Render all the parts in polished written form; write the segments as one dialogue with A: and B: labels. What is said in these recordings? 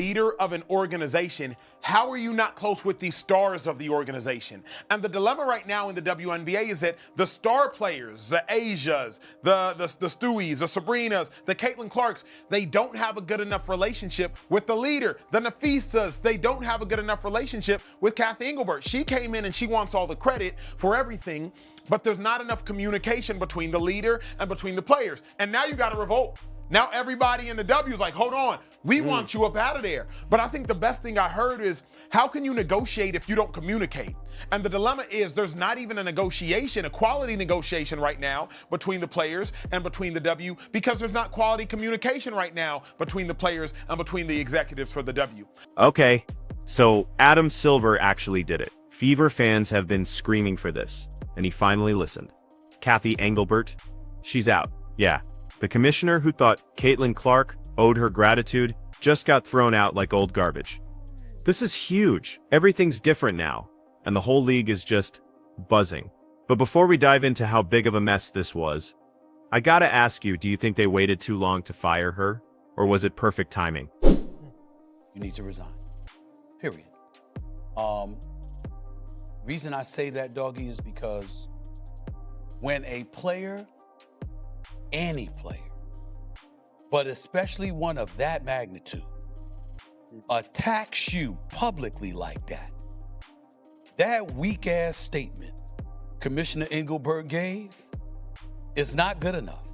A: leader of an organization, how are you not close with the stars of the organization? And the dilemma right now in the WNBA is that the star players, the Asias, the Stewies, the Sabrinas, the Caitlyn Clarks, they don't have a good enough relationship with the leader. The Nafisas, they don't have a good enough relationship with Cathy Engelbert. She came in and she wants all the credit for everything, but there's not enough communication between the leader and between the players. And now you got a revolt. Now everybody in the W is like, hold on, we want you up out of there. But I think the best thing I heard is, how can you negotiate if you don't communicate? And the dilemma is there's not even a negotiation, a quality negotiation right now between the players and between the W, because there's not quality communication right now between the players and between the executives for the W.
B: Okay, so Adam Silver actually did it. Fever fans have been screaming for this, and he finally listened. Cathy Engelbert, she's out. Yeah. The commissioner who thought Caitlyn Clark owed her gratitude just got thrown out like old garbage. This is huge. Everything's different now, and the whole league is just buzzing. But before we dive into how big of a mess this was, I gotta ask you, do you think they waited too long to fire her, or was it perfect timing?
C: You need to resign. Period. Reason I say that, doggy, is because when a player, any player, but especially one of that magnitude, attacks you publicly like that, that weak-ass statement Commissioner Engelbert gave is not good enough.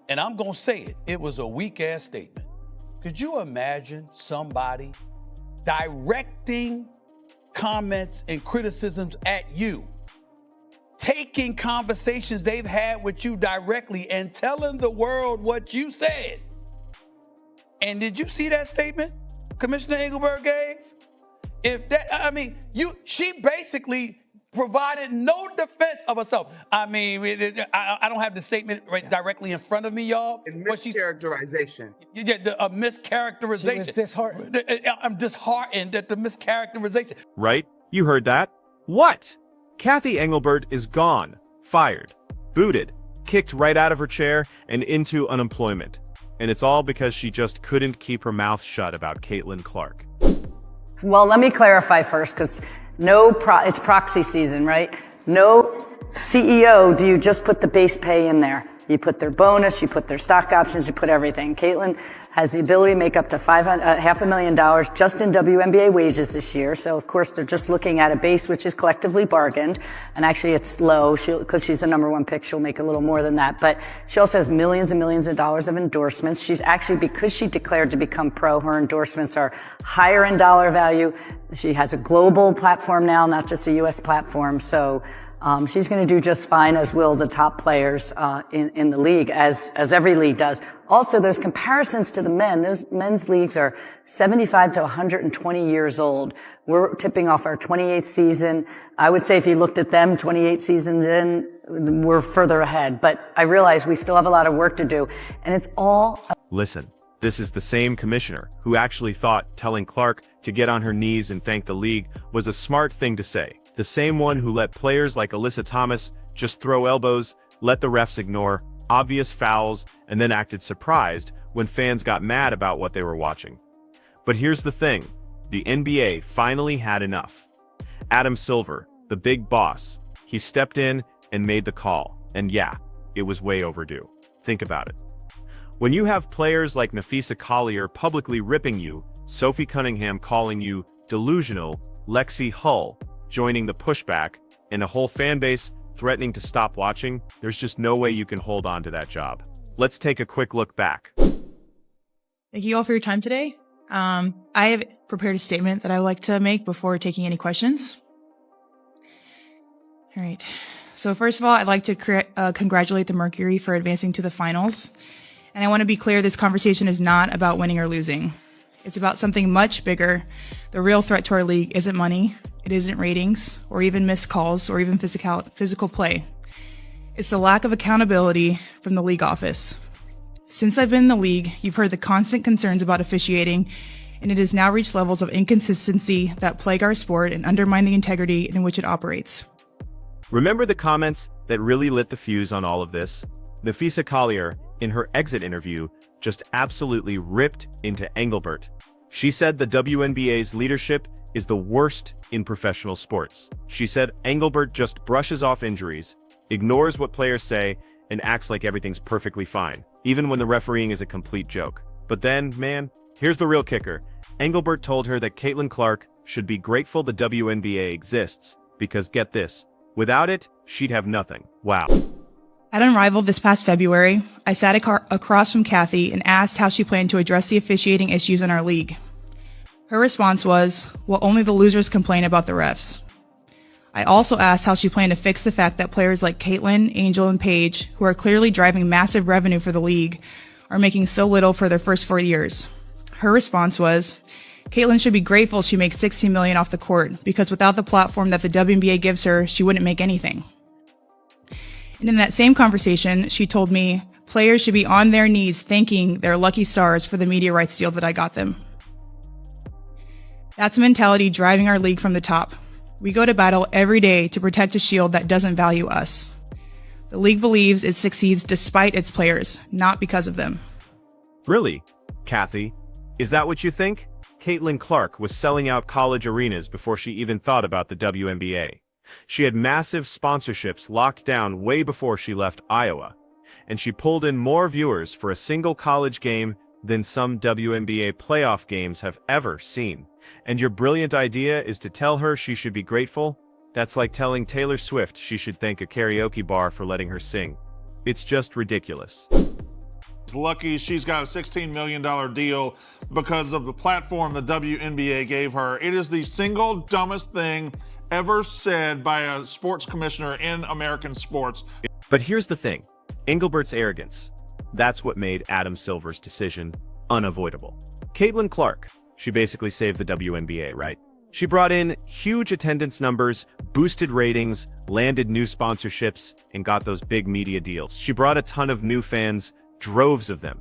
C: And I'm gonna say it, it was a weak-ass statement. Could you imagine somebody directing comments and criticisms at you, taking conversations they've had with you directly and telling the world what you said? And did you see that statement Commissioner Engelbert gave? She basically provided no defense of herself. I mean, I don't have the statement right directly in front of me, y'all.
D: Mischaracterization.
C: A mischaracterization.
E: She was disheartened.
C: I'm disheartened at the mischaracterization.
B: Right? You heard that? What? Cathy Engelbert is gone, fired, booted, kicked right out of her chair and into unemployment. And it's all because she just couldn't keep her mouth shut about Caitlyn Clark.
F: Well, let me clarify first, because it's proxy season, right? No CEO do you just put the base pay in there. You put their bonus, you put their stock options, you put everything. Caitlyn has the ability to make up to $500,000 just in WNBA wages this year. So, of course, they're just looking at a base which is collectively bargained. And actually, it's low. Because she's the #1 pick, she'll make a little more than that. But she also has millions and millions of dollars of endorsements. She's actually, because she declared to become pro, her endorsements are higher in dollar value. She has a global platform now, not just a U.S. platform. So, she's going to do just fine, as will the top players in the league, as every league does. Also, there's comparisons to the men. Those men's leagues are 75 to 120 years old. We're tipping off our 28th season. I would say if you looked at them 28 seasons in, we're further ahead. But I realize we still have a lot of work to do, and it's all...
B: Listen, this is the same commissioner who actually thought telling Clark to get on her knees and thank the league was a smart thing to say. The same one who let players like Alyssa Thomas just throw elbows, let the refs ignore obvious fouls, and then acted surprised when fans got mad about what they were watching. But here's the thing, the NBA finally had enough. Adam Silver, the big boss, he stepped in and made the call. And yeah, it was way overdue. Think about it. When you have players like Napheesa Collier publicly ripping you, Sophie Cunningham calling you delusional, Lexi Hull joining the pushback, and a whole fan base threatening to stop watching, there's just no way you can hold on to that job. Let's take a quick look back.
G: Thank you all for your time today. I have prepared a statement that I would like to make before taking any questions. All right. So first of all, I'd like to congratulate the Mercury for advancing to the finals. And I want to be clear, this conversation is not about winning or losing. It's about something much bigger. The real threat to our league isn't money. It isn't ratings, or even missed calls, or even physical play. It's the lack of accountability from the league office. Since I've been in the league, you've heard the constant concerns about officiating, and it has now reached levels of inconsistency that plague our sport and undermine the integrity in which it operates.
B: Remember the comments that really lit the fuse on all of this? Napheesa Collier, in her exit interview, just absolutely ripped into Engelbert. She said the WNBA's leadership is the worst in professional sports. She said Engelbert just brushes off injuries, ignores what players say, and acts like everything's perfectly fine, even when the refereeing is a complete joke. But then, man, here's the real kicker. Engelbert told her that Caitlyn Clark should be grateful the WNBA exists, because get this, without it, she'd have nothing. Wow.
G: At Unrivaled this past February, I sat across from Cathy and asked how she planned to address the officiating issues in our league. Her response was, well, only the losers complain about the refs. I also asked how she planned to fix the fact that players like Caitlyn, Angel, and Paige, who are clearly driving massive revenue for the league, are making so little for their first 4 years. Her response was, Caitlyn should be grateful she makes $16 million off the court, because without the platform that the WNBA gives her, she wouldn't make anything. And in that same conversation, she told me players should be on their knees thanking their lucky stars for the media rights deal that I got them. That's a mentality driving our league from the top. We go to battle every day to protect a shield that doesn't value us. The league believes it succeeds despite its players, not because of them.
B: Really, Cathy? Is that what you think? Caitlyn Clark was selling out college arenas before she even thought about the WNBA. She had massive sponsorships locked down way before she left Iowa, and she pulled in more viewers for a single college game than some WNBA playoff games have ever seen. And your brilliant idea is to tell her she should be grateful? That's like telling Taylor Swift she should thank a karaoke bar for letting her sing. It's just ridiculous.
E: Lucky she's got a $16 million deal because of the platform the WNBA gave her. It is the single dumbest thing ever said by a sports commissioner in American sports.
B: But here's the thing, Engelbert's arrogance. That's what made Adam Silver's decision unavoidable. Caitlyn Clark, she basically saved the WNBA, right? She brought in huge attendance numbers, boosted ratings, landed new sponsorships, and got those big media deals. She brought a ton of new fans, droves of them.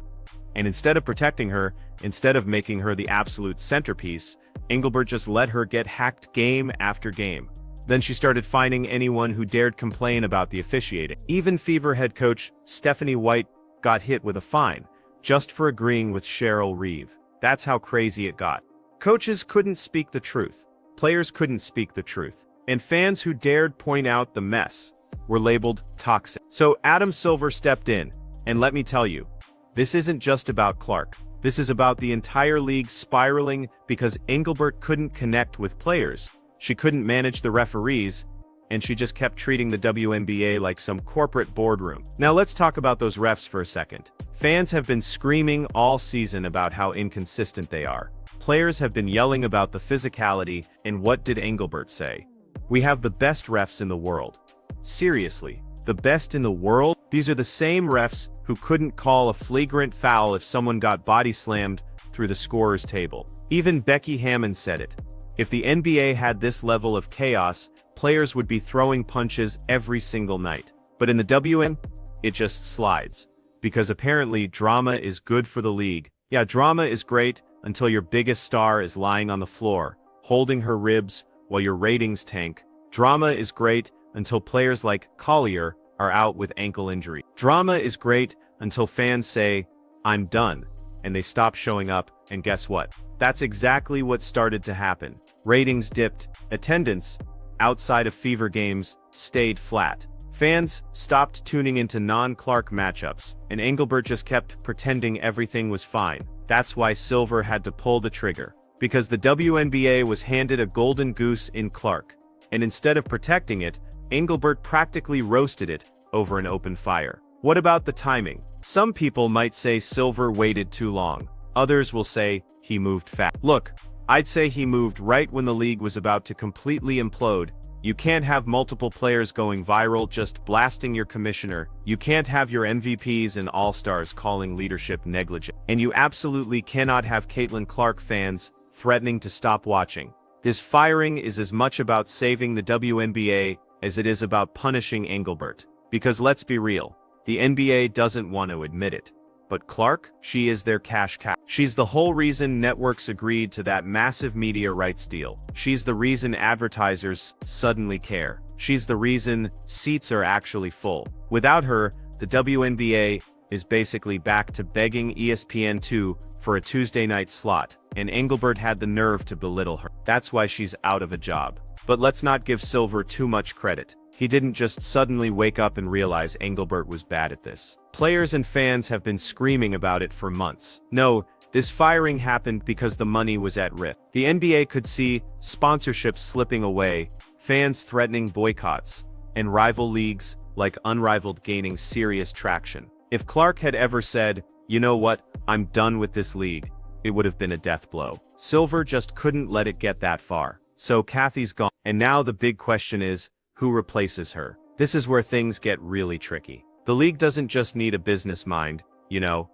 B: And instead of protecting her, instead of making her the absolute centerpiece, Engelbert just let her get hacked game after game. Then she started fining anyone who dared complain about the officiating. Even Fever head coach Stephanie White got hit with a fine, just for agreeing with Cheryl Reeve. That's how crazy it got. Coaches couldn't speak the truth. Players couldn't speak the truth. And fans who dared point out the mess were labeled toxic. So Adam Silver stepped in, and let me tell you, this isn't just about Clark. This is about the entire league spiraling because Engelbert couldn't connect with players. She couldn't manage the referees, and she just kept treating the WNBA like some corporate boardroom. Now let's talk about those refs for a second. Fans have been screaming all season about how inconsistent they are. Players have been yelling about the physicality, and what did Engelbert say? We have the best refs in the world. Seriously, the best in the world? These are the same refs who couldn't call a flagrant foul if someone got body slammed through the scorer's table. Even Becky Hammon said it. If the NBA had this level of chaos, players would be throwing punches every single night. But in the WN, it just slides. Because apparently drama is good for the league. Yeah, drama is great until your biggest star is lying on the floor, holding her ribs while your ratings tank. Drama is great until players like Collier are out with ankle injury. Drama is great until fans say, I'm done, and they stop showing up, and guess what? That's exactly what started to happen. Ratings dipped, attendance, outside of Fever games, stayed flat. Fans stopped tuning into non-Clark matchups, and Engelbert just kept pretending everything was fine. That's why Silver had to pull the trigger. Because the WNBA was handed a golden goose in Clark, and instead of protecting it, Engelbert practically roasted it over an open fire. What about the timing? Some people might say Silver waited too long. Others will say he moved fast. Look, I'd say he moved right when the league was about to completely implode. You can't have multiple players going viral just blasting your commissioner. You can't have your MVPs and all-stars calling leadership negligent. And you absolutely cannot have Caitlyn Clark fans threatening to stop watching. This firing is as much about saving the WNBA as it is about punishing Engelbert. Because let's be real, the NBA doesn't want to admit it. But Clark, she is their cash cow. She's the whole reason networks agreed to that massive media rights deal. She's the reason advertisers suddenly care. She's the reason seats are actually full. Without her, the WNBA is basically back to begging ESPN2 for a Tuesday night slot, and Engelbert had the nerve to belittle her. That's why she's out of a job. But let's not give Silver too much credit. He didn't just suddenly wake up and realize Engelbert was bad at this. Players and fans have been screaming about it for months. No, this firing happened because the money was at risk. The NBA could see sponsorships slipping away, fans threatening boycotts, and rival leagues like Unrivaled gaining serious traction. If Clark had ever said, "You know what, I'm done with this league," it would have been a death blow. Silver just couldn't let it get that far. So Cathy's gone, and now the big question is, who replaces her? This is where things get really tricky. The league doesn't just need a business mind,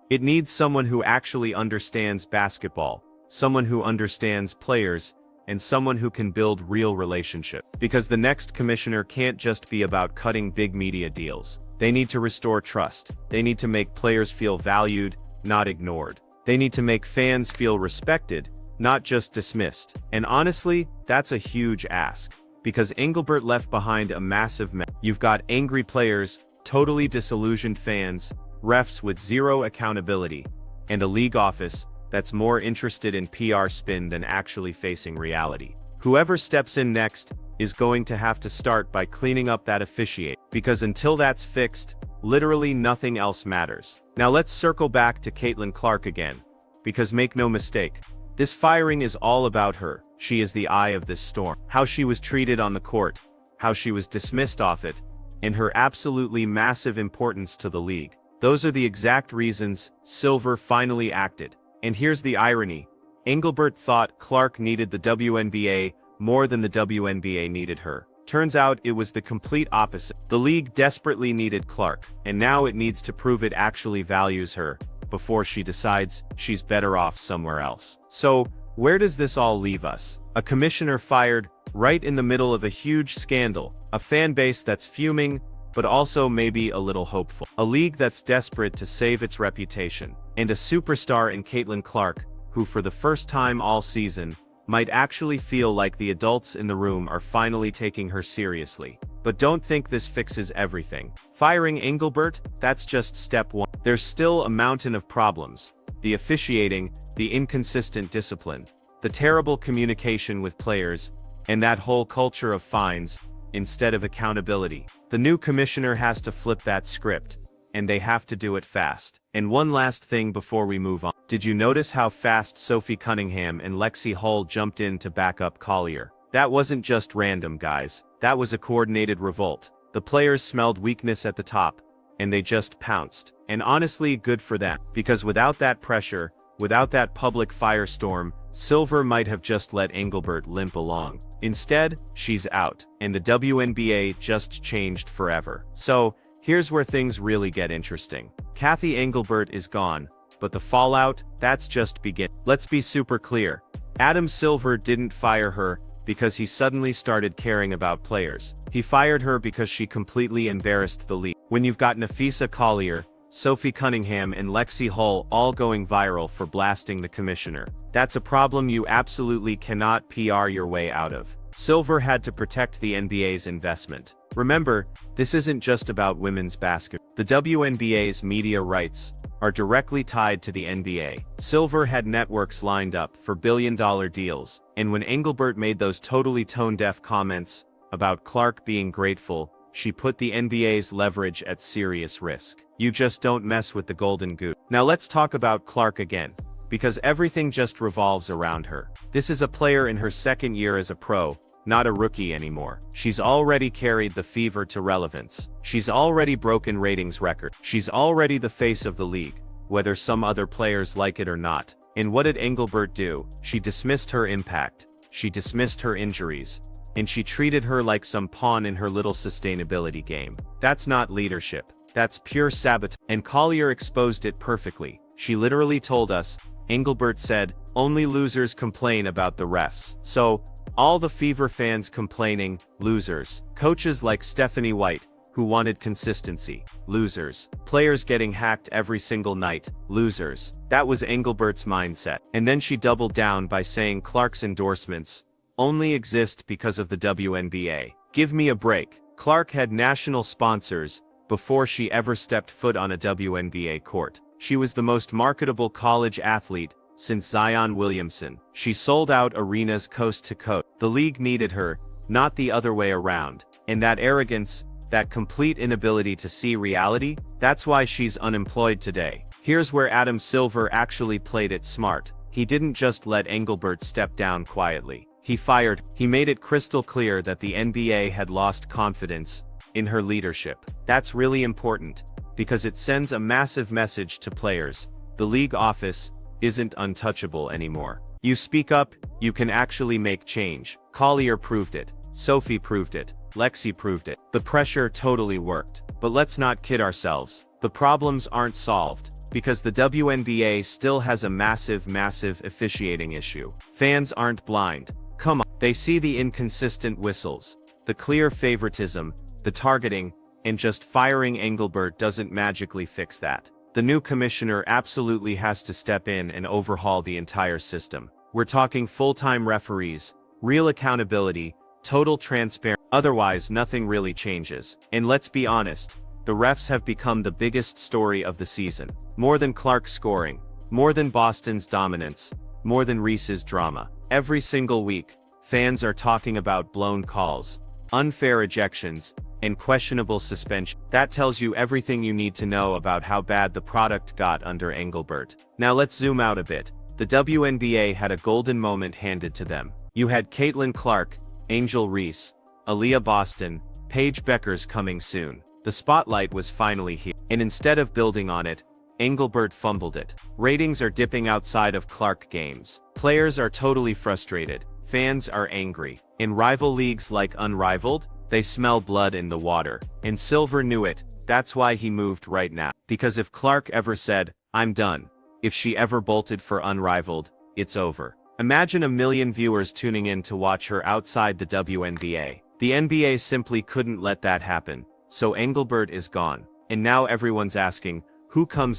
B: it needs someone who actually understands basketball, someone who understands players, and someone who can build real relationships. Because the next commissioner can't just be about cutting big media deals. They need to restore trust. They need to make players feel valued, not ignored. They need to make fans feel respected, not just dismissed. And honestly, that's a huge ask. Because Engelbert left behind a massive mess. You've got angry players, totally disillusioned fans, refs with zero accountability, and a league office that's more interested in PR spin than actually facing reality. Whoever steps in next is going to have to start by cleaning up that officiate, because until that's fixed, literally nothing else matters. Now let's circle back to Caitlyn Clark again, because make no mistake, this firing is all about her. She is the eye of this storm. How she was treated on the court, how she was dismissed off it, and her absolutely massive importance to the league. Those are the exact reasons Silver finally acted. And here's the irony. Engelbert thought Clark needed the WNBA more than the WNBA needed her. Turns out it was the complete opposite. The league desperately needed Clark, and now it needs to prove it actually values her before she decides she's better off somewhere else. So, where does this all leave us? A commissioner fired right in the middle of a huge scandal, a fan base that's fuming, but also maybe a little hopeful. A league that's desperate to save its reputation, and a superstar in Caitlyn Clark, who for the first time all season, might actually feel like the adults in the room are finally taking her seriously. But don't think this fixes everything. Firing Engelbert, that's just step one. There's still a mountain of problems. The officiating, the inconsistent discipline, the terrible communication with players, and that whole culture of fines, instead of accountability. The new commissioner has to flip that script, and they have to do it fast. And one last thing before we move on. Did you notice how fast Sophie Cunningham and Lexi Hull jumped in to back up Collier? That wasn't just random, guys. That was a coordinated revolt. The players smelled weakness at the top, and they just pounced. And honestly, good for them. Because without that pressure, without that public firestorm, Silver might have just let Engelbert limp along. Instead, she's out, and the WNBA just changed forever. So, here's where things really get interesting. Cathy Engelbert is gone, but the fallout, that's just begin. Let's be super clear. Adam Silver didn't fire her because he suddenly started caring about players. He fired her because she completely embarrassed the league. When you've got Napheesa Collier, Sophie Cunningham and Lexi Hull all going viral for blasting the commissioner, that's a problem you absolutely cannot PR your way out of. Silver had to protect the NBA's investment. Remember, this isn't just about women's basketball. The WNBA's media rights are directly tied to the NBA. Silver had networks lined up for billion-dollar deals, and when Engelbert made those totally tone-deaf comments about Clark being grateful, she put the NBA's leverage at serious risk. You just don't mess with the golden goose. Now let's talk about Clark again, because everything just revolves around her. This is a player in her second year as a pro, not a rookie anymore. She's already carried the fever to relevance. She's already broken ratings record. She's already the face of the league, whether some other players like it or not. And what did Engelbert do? She dismissed her impact. She dismissed her injuries. And she treated her like some pawn in her little sustainability game. That's not leadership. That's pure sabotage. And Collier exposed it perfectly. She literally told us, Engelbert said, only losers complain about the refs. So, all the Fever fans complaining, losers. Coaches like Stephanie White, who wanted consistency, losers. Players getting hacked every single night, losers. That was Engelbert's mindset. And then she doubled down by saying Clark's endorsements only exist because of the WNBA. Give me a break. Clark had national sponsors before she ever stepped foot on a WNBA court. She was the most marketable college athlete since Zion Williamson. She sold out arenas coast to coast. The league needed her, not the other way around. And that arrogance, that complete inability to see reality, that's why she's unemployed today. Here's where Adam Silver actually played it smart. He didn't just let Engelbert step down quietly. He made it crystal clear that the NBA had lost confidence in her leadership. That's really important, because it sends a massive message to players. The league office isn't untouchable anymore. You speak up, you can actually make change. Collier proved it. Sophie proved it. Lexi proved it. The pressure totally worked. But let's not kid ourselves. The problems aren't solved, because the WNBA still has a massive officiating issue. Fans aren't blind. Come on. They see the inconsistent whistles, the clear favoritism, the targeting, and just firing Engelbert doesn't magically fix that. The new commissioner absolutely has to step in and overhaul the entire system. We're talking full-time referees, real accountability, total transparency. Otherwise, nothing really changes. And let's be honest, the refs have become the biggest story of the season. More than Clark's scoring, more than Boston's dominance, more than Reese's drama. Every single week, fans are talking about blown calls, unfair ejections, and questionable suspension. That tells you everything you need to know about how bad the product got under Engelbert. Now let's zoom out a bit. The WNBA had a golden moment handed to them. You had Caitlyn Clark, Angel Reese, Aaliyah Boston, Paige Beckers coming soon. The spotlight was finally here. And instead of building on it, Engelbert fumbled it. Ratings are dipping outside of Clark games. Players are totally frustrated. Fans are angry. In rival leagues like Unrivaled, they smell blood in the water. And Silver knew it. That's why he moved right now. Because if Clark ever said, "I'm done," if she ever bolted for Unrivaled, it's over. Imagine 1 million viewers tuning in to watch her outside the WNBA. The NBA simply couldn't let that happen. So Engelbert is gone. And now everyone's asking, who comes